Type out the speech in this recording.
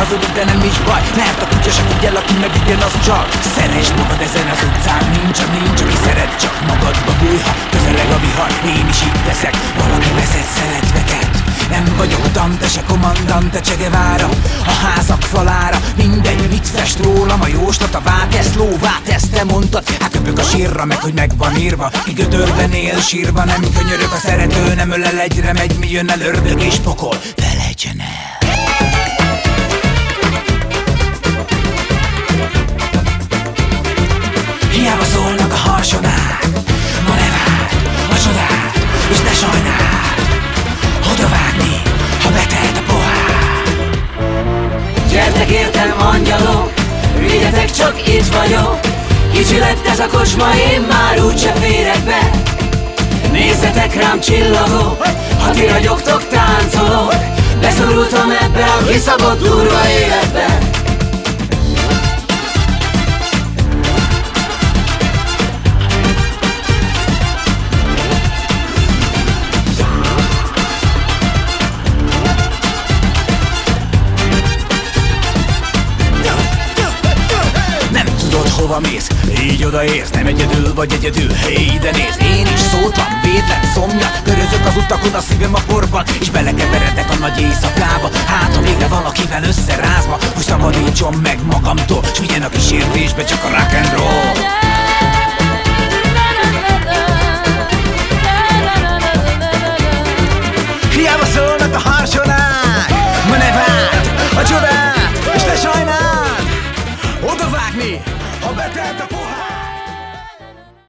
hazudik, de nem is baj, mert a kutya se figyel, aki meg igen, az csak. Szeresd magad ezen az utcán, nincs, aki szeret, csak magadba bújha. Közeleg a vihar, én is így teszek, valaki vezet szeretveket. Nem vagyok Dante, se kommandante, Che Guevara a házak falára. Mindegy, mit fest rólam a jóslat, a vátesz, lóvátesz, te mondtad. Hát köpök a sírra, meg hogy meg van írva. Ki gödörben él sírva, nem könyörök, a szerető nem ölel, egyre megy, mi jön el, ördög és pokol, felejtsen el. Hiába szólnak a harsonák, ma ne várj a csodát, és ne sajnáld odavágni, ha betelt a pohár. Gyertek értem, angyalok, vigyetek, csak itt vagyok. Kicsi lett ez a kocsma, én már úgyse férek be. Nézzetek rám, csillagok, ha ti ragyogtok, táncolok. Beszorultam ebbe a kiszabott durva életbe. Hova mész? Így odaérsz, nem egyedül vagy egyedül. Hey, de nézd, én is szótlan, védlen, szomja. Körözök az utakon, a szívem a porban, és belekeveredek a nagy éjszakába. Hát ha végre valakivel összerázva, hogy szabadítson meg magamtól, s vigyen a kísértésbe csak a rock and roll.